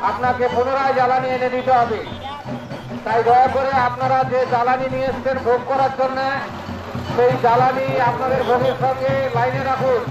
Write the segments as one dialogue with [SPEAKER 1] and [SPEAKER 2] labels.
[SPEAKER 1] আপনাকে পুনরায় জ্বালানি এনে দিতে হবে। তাই দয়া করে আপনারা যে জ্বালানি নিয়ে এসছেন ভোগ করার জন্য, সেই জ্বালানি আপনাদের ভোগের সঙ্গে লাইনে রাখুন।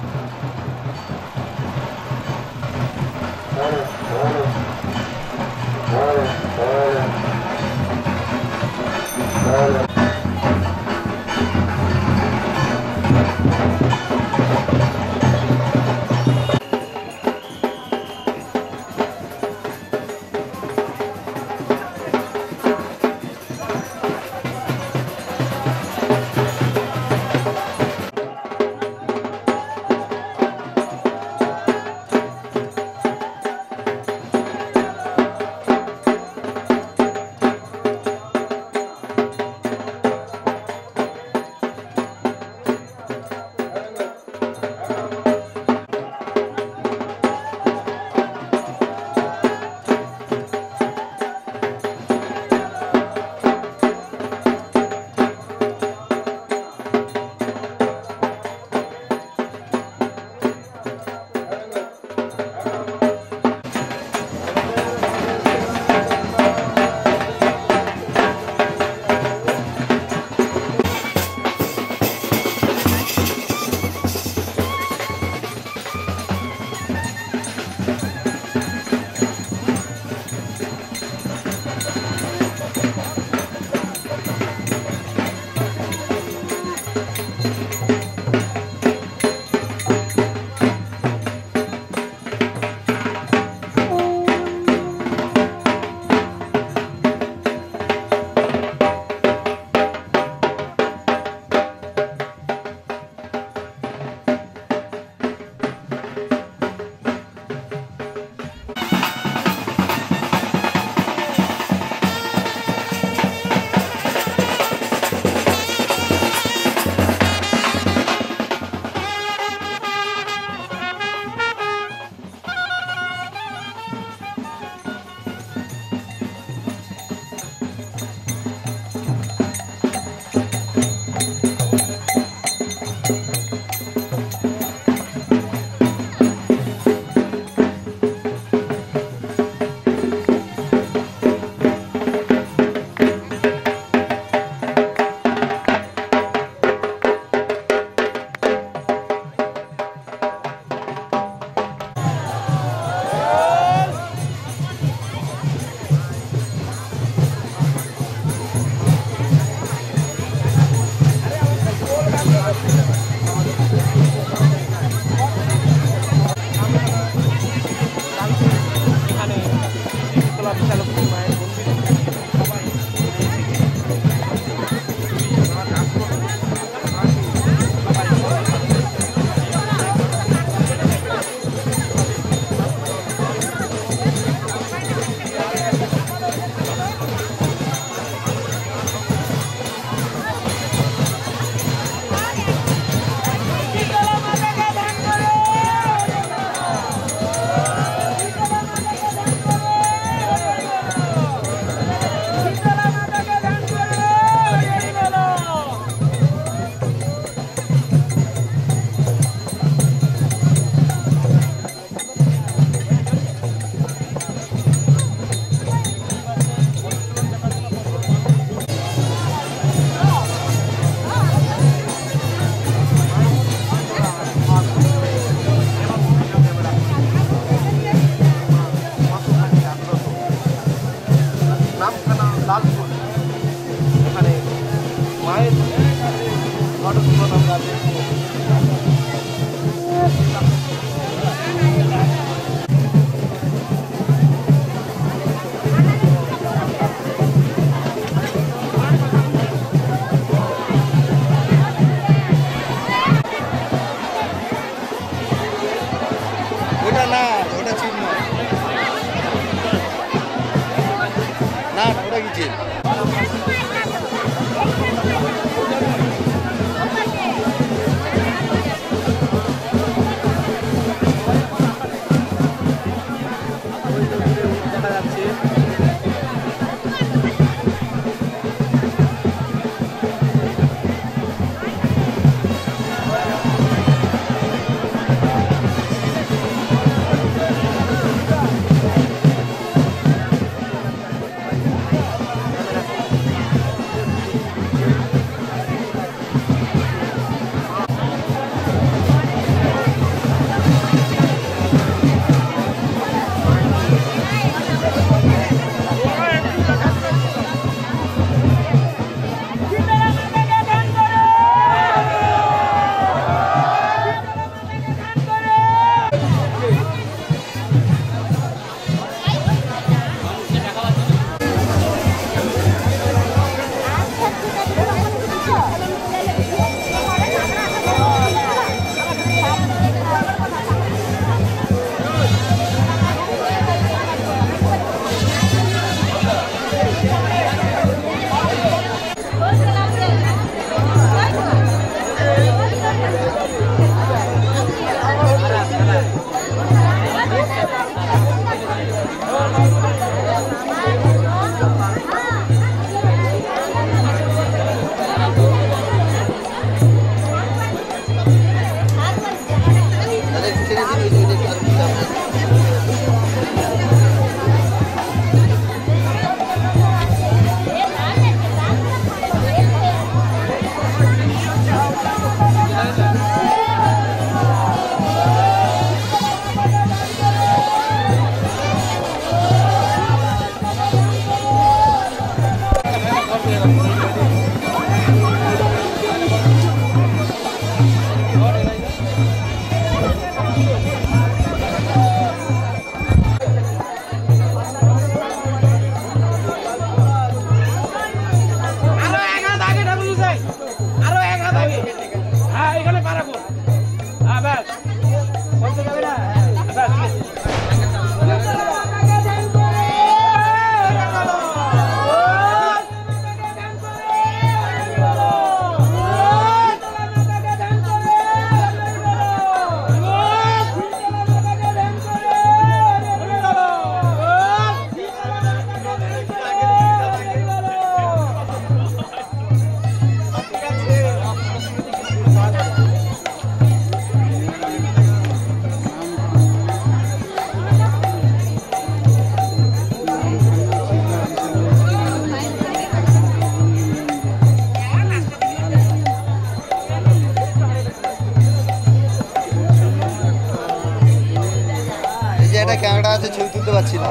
[SPEAKER 2] এখানে ক্যামেরা আছে, ছবি তুলতে পারছি না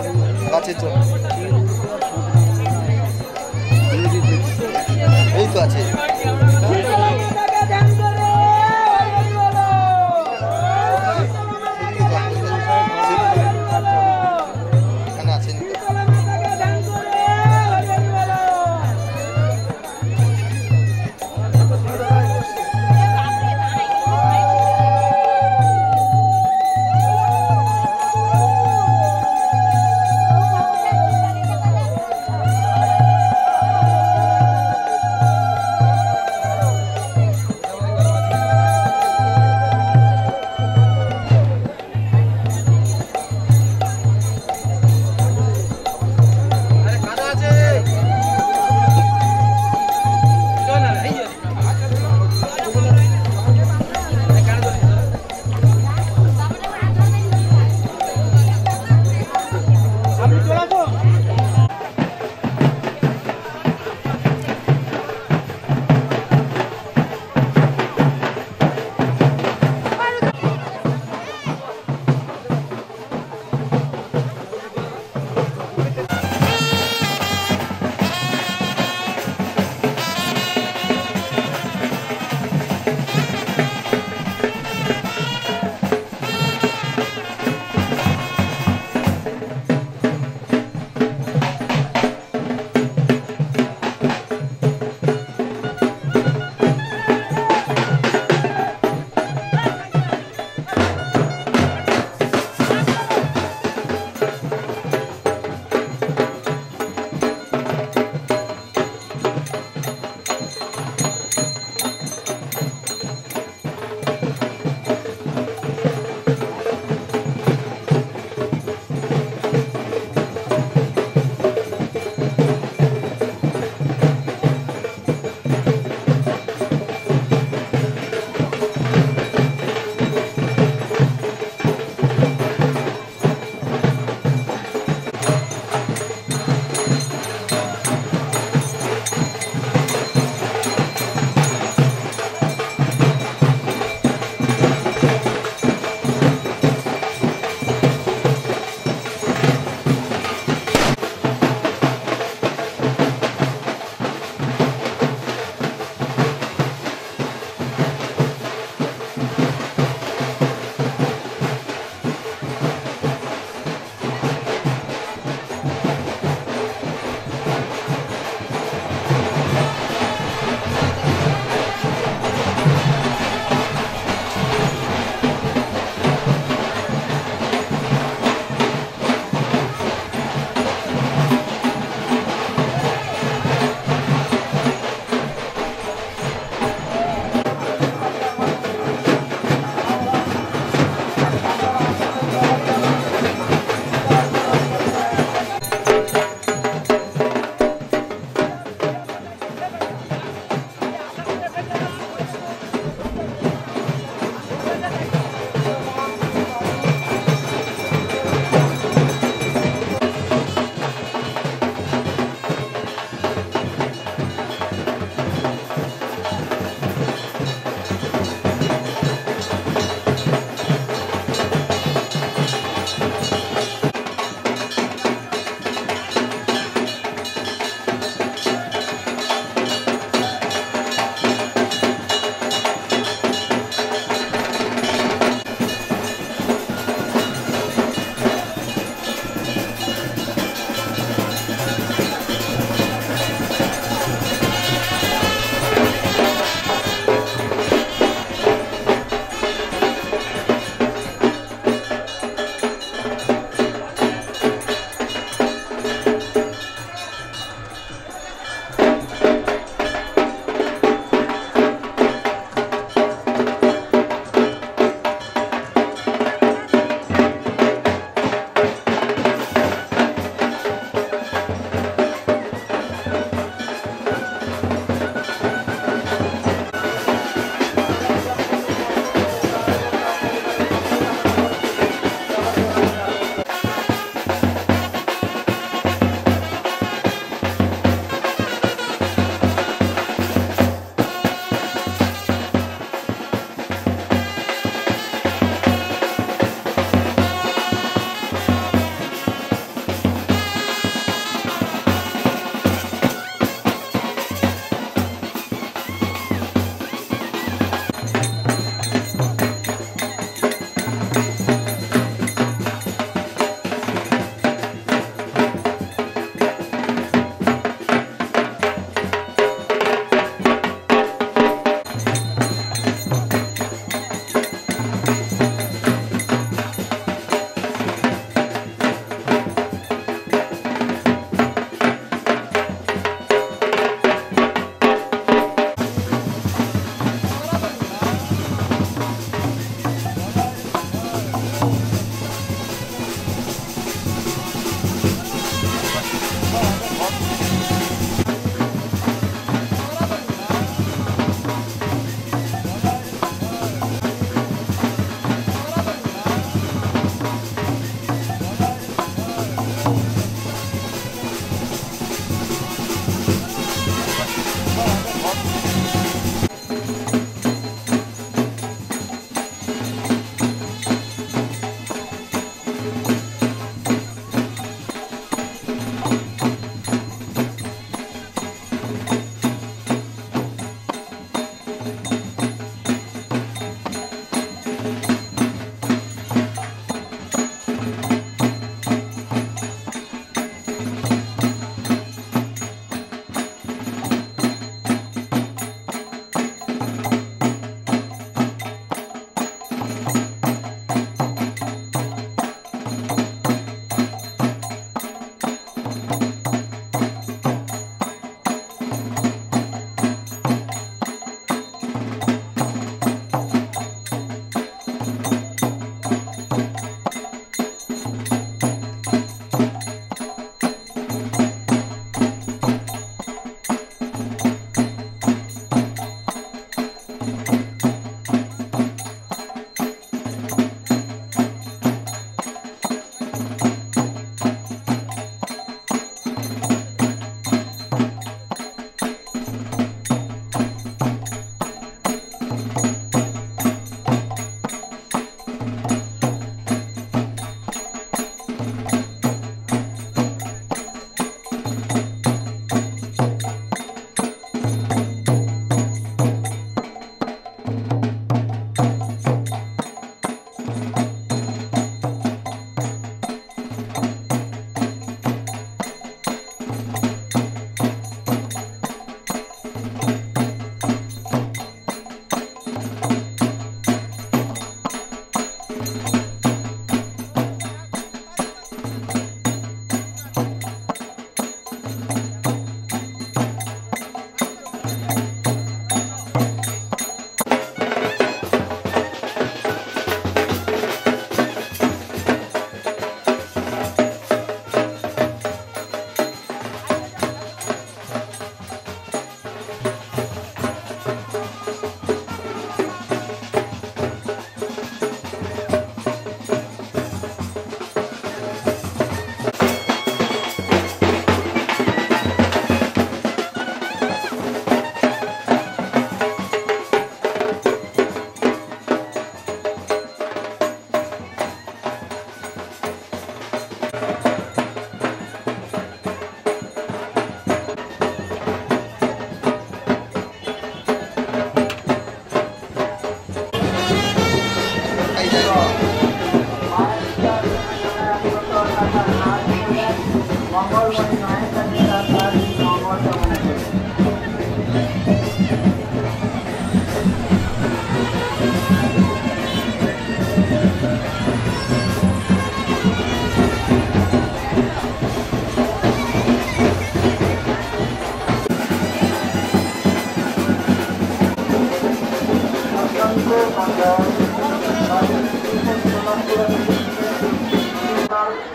[SPEAKER 2] গাছের জন্য। এই তো আছে। এখানে আছেন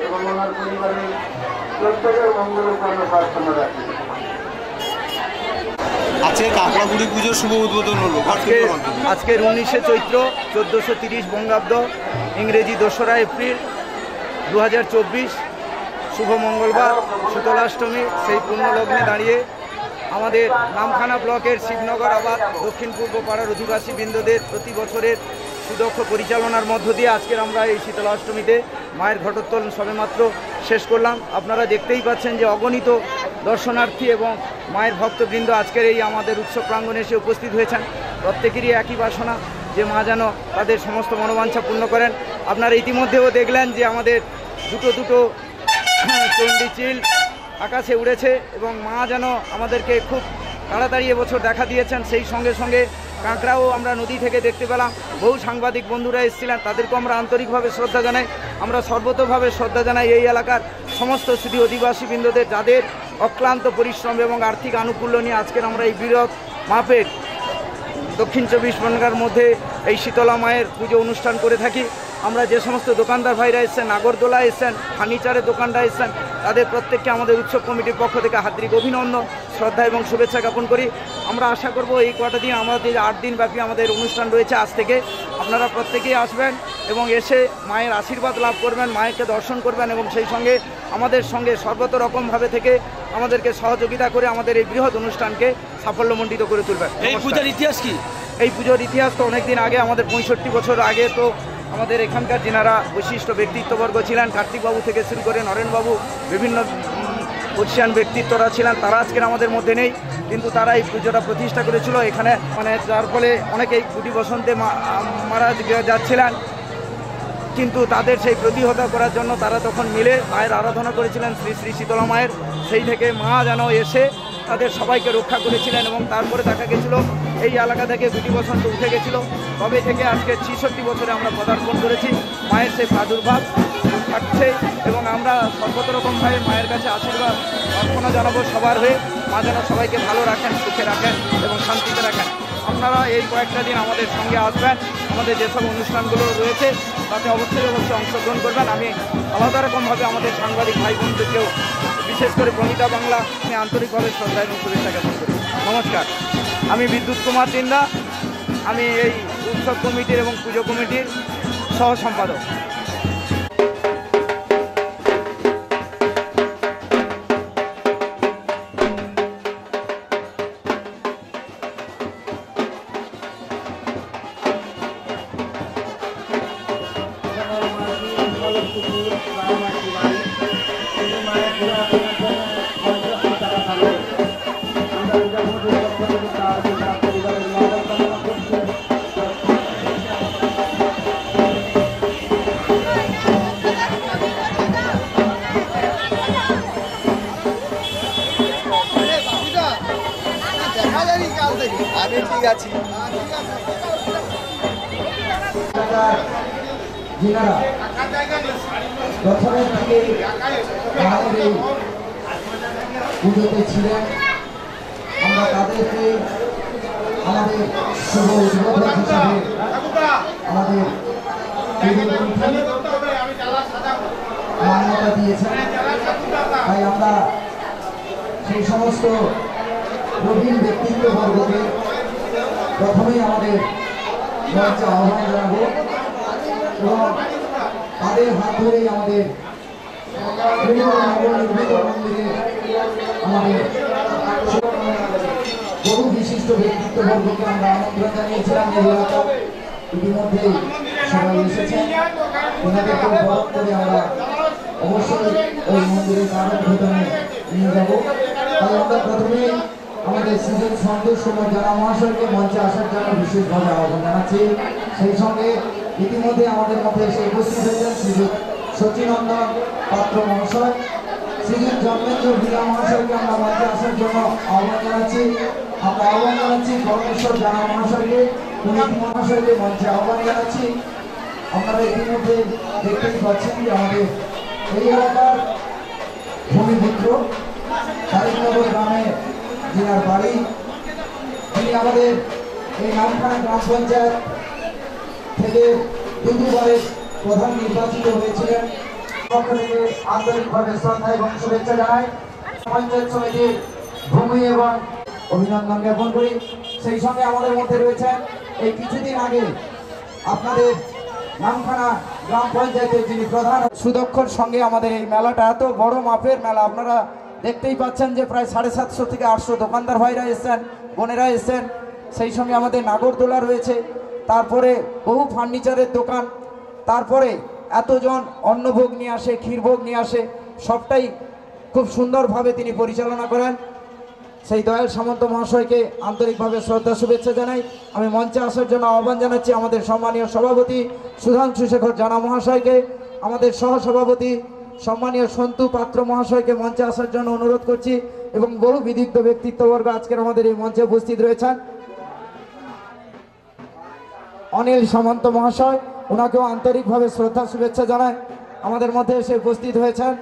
[SPEAKER 1] এবং ওনার পরিবারের প্রত্যেকের মঙ্গলের জন্য প্রার্থনা রাখি।
[SPEAKER 2] আজকে কাঁকড়াগুড়ি পুজোর শুভ উদ্বোধন হলো।
[SPEAKER 3] আজকের 19শে চৈত্র 1430 বঙ্গাব্দ, ইংরেজি 2রা এপ্রিল 2024, শুভ মঙ্গলবার, শীতলাষ্টমী। সেই পুণ্যলগ্নে দাঁড়িয়ে আমাদের নামখানা ব্লকের শিবনগর আবাদ দক্ষিণ পূর্ব পাড়ার অধিবাসী বৃন্দদের প্রতি বছরের সুদক্ষ পরিচালনার মধ্য দিয়ে আজকের আমরা এই শীতলাষ্টমীতে মায়ের ঘটোত্তোলন সবেমাত্র শেষ করলাম। আপনারা দেখতেই পাচ্ছেন যে অগণিত দর্শনার্থী এবং মায়ের ভক্তবৃন্দ আজকের এই আমাদের উৎসব প্রাঙ্গণে এসে উপস্থিত হয়েছেন। প্রত্যেকেরই একই বাসনা যে মা যেন তাদের সমস্ত মনোবাঞ্ছা পূর্ণ করেন। আপনারা ইতিমধ্যেও দেখলেন যে আমাদের দুটো চণ্ডী চিল আকাশে উড়েছে এবং মা যেন আমাদেরকে খুব তাড়াতাড়ি এবছর দেখা দিয়েছেন। সেই সঙ্গে সঙ্গে কাঁকড়াও আমরা নদী থেকে দেখতে পেলাম। বহু সাংবাদিক বন্ধুরা এসেছিলেন, তাদেরকেও আমরা আন্তরিকভাবে শ্রদ্ধা জানাই। আমরা সর্বতোভাবে শ্রদ্ধা জানাই এই এলাকার সমস্ত শুধু অধিবাসীবৃন্দদের, যাদের অক্লান্ত পরিশ্রম এবং আর্থিক আনুকূল্য নিয়ে আজকের আমরা এই বৃহৎ মাপের দক্ষিণ 24 পরগনার মধ্যে এই শীতলা মায়ের পুজো অনুষ্ঠান করে থাকি। আমরা যে সমস্ত দোকানদার ভাইরা এসেছেন, নাগরদোলা এসেছেন, ফার্নিচারের দোকানরা এসেছেন, তাদের প্রত্যেককে আমাদের উৎসব কমিটির পক্ষ থেকে হার্দিক অভিনন্দন, শ্রদ্ধা এবং শুভেচ্ছা জ্ঞাপন করি। আমরা আশা করব এই কটা দিন, আমাদের 8 দিন ব্যাপী আমাদের অনুষ্ঠান রয়েছে আজ থেকে, আপনারা প্রত্যেকেই আসবেন এবং এসে মায়ের আশীর্বাদ লাভ করবেন, মায়েরকে দর্শন করবেন এবং সেই সঙ্গে আমাদের সঙ্গে সর্বত রকমভাবে থেকে আমাদেরকে সহযোগিতা করে আমাদের এই বৃহৎ অনুষ্ঠানকে সাফল্যমণ্ডিত করে তুলবেন।
[SPEAKER 4] এই পূজার ইতিহাস কি?
[SPEAKER 3] এই পুজোর ইতিহাস তো অনেক দিন আগে, আমাদের 65 বছর আগে তো আমাদের এখানকার যিনারা বিশিষ্ট ব্যক্তিত্ববর্গ ছিলেন, কার্তিকবাবু থেকে শুরু করে নরেনবাবু, বিভিন্ন পরিচিয়ান ব্যক্তিত্বরা ছিলেন, তারা আজকের আমাদের মধ্যে নেই, কিন্তু তারা এই পুজোটা প্রতিষ্ঠা করেছিল এখানে, মানে যার ফলে অনেকেই গুটি বসন্তে মারা যাচ্ছিলেন, কিন্তু তাদের সেই প্রতিহত করার জন্য তারা তখন মিলে মায়ের আরাধনা করেছিলেন, শ্রী শ্রী শীতলা মায়ের। সেই থেকে মা যেন এসে তাদের সবাইকে রক্ষা করেছিলেন এবং তারপরে দেখা গেছিল এই এলাকা থেকে গুটি বসন্ত উঠে গেছিল। তবে থেকে আজকে 66 বছরে আমরা পদার্পণ করেছি, মায়ের সেই প্রাদুর্ভাব থাকছে এবং আমরা সর্বত রকমভাবে মায়ের কাছে আশীর্বাদ প্রার্থনা জানাবো সবার হয়ে, মা যেন সবাইকে ভালো রাখেন, সুখে রাখেন এবং শান্তিতে রাখেন। আপনারা এই কয়েকটা দিন আমাদের সঙ্গে আসবেন, আমাদের যেসব অনুষ্ঠানগুলো রয়েছে তাতে অবশ্যই অংশগ্রহণ করবেন। আমি আলাদা রকমভাবে আমাদের সাংবাদিক ভাই বোনদেরকেও, বিশেষ করে প্রমিতা বাংলা, আমি আন্তরিকভাবে শ্রদ্ধা এবং শুভেচ্ছা জ্ঞাপন করি। নমস্কার, আমি বিদ্যুৎ কুমার দিন্দা, আমি এই উৎসব কমিটির এবং পুজো কমিটির সহ সম্পাদক।
[SPEAKER 2] আমি ঠিক আছি।
[SPEAKER 5] যিনারা প্রথমের দিকে আমাদের এই পুজোতে ছিলেন, আমরা তাদেরকে আমাদের শুভ উদ্বোধক হিসাবে আমাদের মান্যতা দিয়েছেন। তাই আমরা সেই সমস্ত প্রবীণ ব্যক্তিত্ববর্গকে প্রথমেই আমাদের মঞ্চে আহ্বান জানাবো এবং তাদের হাত ধরেই আমাদের নবনির্মিত মন্দিরে আমাদের বহু বিশিষ্ট ব্যক্তিত্ববর্গকে আমরা আমন্ত্রণ জানিয়েছিলাম। এই এলাকা ইতিমধ্যেই সবাই এসেছেন, ওনাদেরকে বরণ করে আমরা অবশ্যই ওই মন্দিরের কারণ ভেতরে নিয়ে যাব। তাই আমরা প্রথমেই আমাদের সিজন সন্তোষ কুমার জানা মহাশয়কে মঞ্চে আসার জন্য বিশেষভাবে আহ্বান জানাচ্ছি। সেই সঙ্গে ইতিমধ্যে আমাদের মধ্যে এসে উপস্থিত হয়েছেন শ্রীযুক্ত সচিনন্দন পাত্র মহাশয়, শ্রীযুক্ত জন্মেন্দ্র ভূঁইয়া মহাশয়কে আমরা মঞ্চে আসার জন্য আহ্বান জানাচ্ছি। আমরা আহ্বান জানাচ্ছি পরমেশ্বর জানা মহাশয়কে, পুনিত মহাশয়কে মঞ্চে আহ্বান জানাচ্ছি। আপনারা ইতিমধ্যে দেখতেই পাচ্ছেন যে আমাদের এই এলাকার ভূমিপুত্র তারিকনগর গ্রামে যিনার বাড়ি, তিনি আমাদের এই নামখানা গ্রাম পঞ্চায়েত থেকে দুবারের প্রধান নির্বাচিত হয়েছিলেন। পক্ষ থেকে আন্তরিকভাবে শ্রদ্ধা এবং শুভেচ্ছা জানাই। পঞ্চায়েত সমিতির ভূমি এবং অভিনন্দন জ্ঞাপন করি। সেই সঙ্গে আমাদের মধ্যে রয়েছেন এই কিছুদিন আগে আপনাদের নামখানা গ্রাম পঞ্চায়েতের যিনি প্রধান সুদক্ষর সঙ্গে আমাদের এই মেলাটা এত বড় মাপের মেলা, আপনারা দেখতেই পাচ্ছেন যে প্রায় 750 থেকে 800 দোকানদার ভাইরা এসছেন, বোনেরা এসছেন। সেই সঙ্গে আমাদের নাগরদোলা রয়েছে, তারপরে বহু ফার্নিচারের দোকান, তারপরে এতজন অন্নভোগ নিয়ে আসে, ক্ষীরভোগ নিয়ে আসে, সবটাই খুব সুন্দরভাবে তিনি পরিচালনা করেন। সেই দয়াল সামন্ত মহাশয়কে আন্তরিকভাবে শ্রদ্ধা শুভেচ্ছা জানাই। আমি মঞ্চে আসার জন্য আহ্বান জানাচ্ছি আমাদের সম্মানীয় সভাপতি সুধাংশু শেখর জানা মহাশয়কে, আমাদের সহসভাপতি সম্মানীয় সন্তু পাত্র মহাশয়কে মঞ্চে আসার জন্য অনুরোধ করছি, এবং বহু বিদগ্ধ ব্যক্তিত্ববর্গ আজকের আমাদের এই মঞ্চে উপস্থিত রয়েছেন। অনিল সামন্ত মহাশয়, ওনাকেও আন্তরিকভাবে শ্রদ্ধা শুভেচ্ছা জানায়, আমাদের মধ্যে এসে উপস্থিত হয়েছেন।